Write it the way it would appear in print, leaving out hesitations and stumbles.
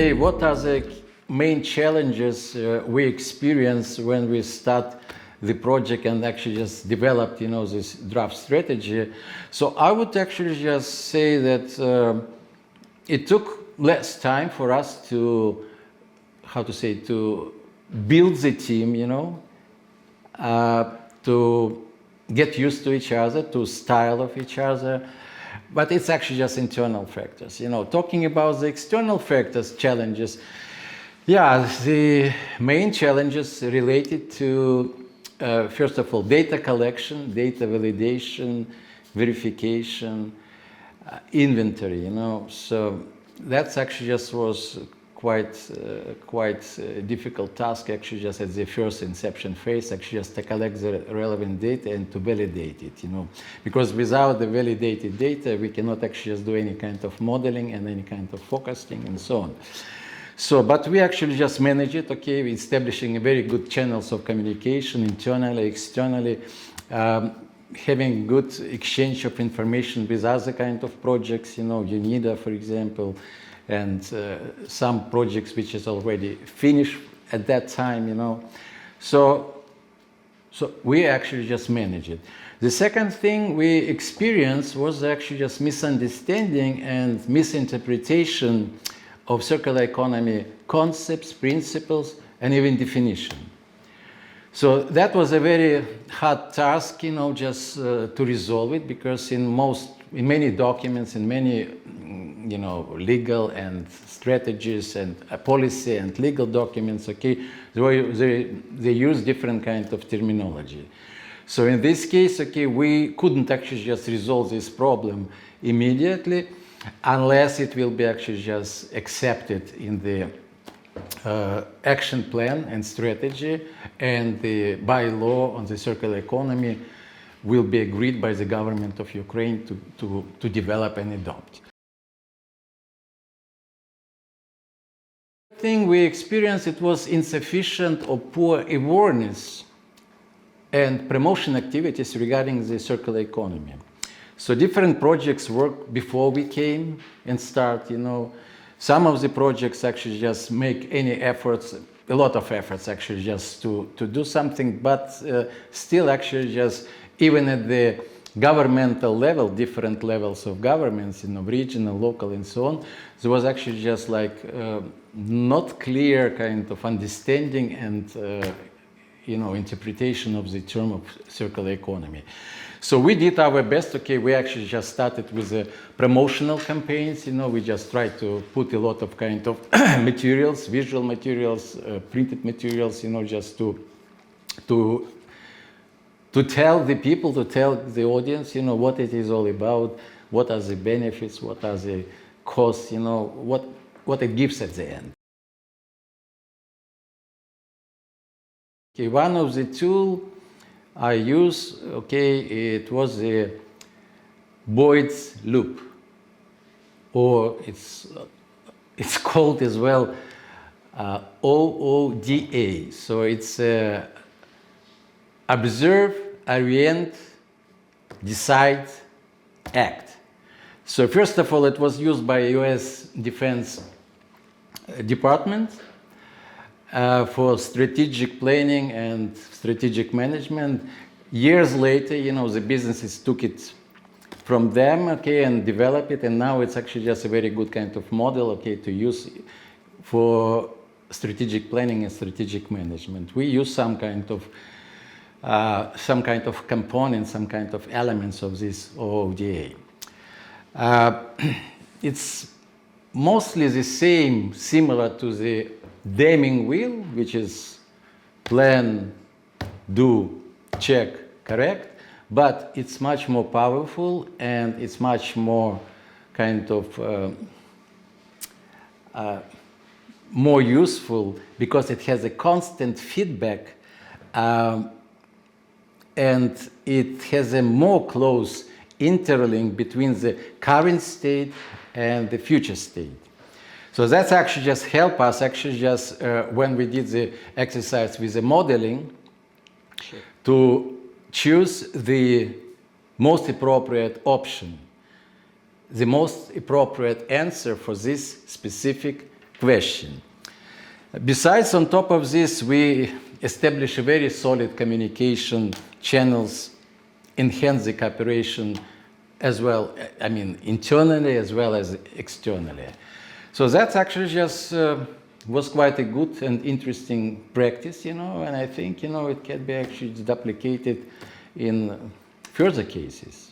okay, what are the main challenges we experience when we start the project and actually just developed, this draft strategy? So I would actually just say that it took less time for us to, to build the team, to get used to each other, to style of each other. But it's actually just internal factors. Talking about the external factors, challenges, the main challenges related to, first of all, data collection, data validation, verification, inventory, So that's actually just was quite difficult task, actually, just at the first inception phase, actually just to collect the relevant data and to validate it, because without the validated data, we cannot actually just do any kind of modeling and any kind of forecasting and so on. So, but we actually just manage it, okay, we're establishing very good channels of communication internally, externally, having good exchange of information with other kind of projects, UNIDA, for example, and some projects which is already finished at that time, So we actually just manage it. The second thing we experienced was actually just misunderstanding and misinterpretation of circular economy concepts, principles, and even definition. So that was a very hard task, just to resolve it, because in many documents, in many, legal and strategies and policy and legal documents, okay, they use different kind of terminology. So in this case, okay, we couldn't actually just resolve this problem immediately unless it will be actually just accepted in the action plan and strategy, and the bylaw on the circular economy will be agreed by the government of Ukraine to develop and adopt. The thing we experienced, it was insufficient or poor awareness and promotion activities regarding the circular economy. So different projects worked before we came and start, Some of the projects actually just make any efforts, a lot of efforts actually just to do something, but still actually just, even at the governmental level, different levels of governments, regional, local, and so on, there was actually just like not clear kind of understanding and interpretation of the term of circular economy. So we did our best, okay, we actually just started with the promotional campaigns, we just tried to put a lot of kind of materials, visual materials, printed materials, just to tell the people, to tell the audience, what it is all about, what are the benefits, what are the costs, what it gives at the end. Okay, one of the tools I use, okay, it was the Boyd's loop, or it's called as well OODA. So it's observe, orient, decide, act. So first of all, it was used by US Defense Department for strategic planning and strategic management. Years later, the businesses took it from them, okay, and developed it, and now it's actually just a very good kind of model, okay, to use for strategic planning and strategic management. We use some kind of components, some kind of elements of this OODA. It's mostly the same, similar to the Deming wheel, which is plan, do, check, correct, but it's much more powerful and it's much more kind of more useful because it has a constant feedback and it has a more close interlink between the current state and the future state. So that's actually just help us actually just when we did the exercise with the modeling to choose the most appropriate option, the most appropriate answer for this specific question. Besides, on top of this, we establish a very solid communication channels, enhance the cooperation as well, I mean, internally as well as externally. So that's actually just was quite a good and interesting practice, and I think, it can be actually duplicated in further cases.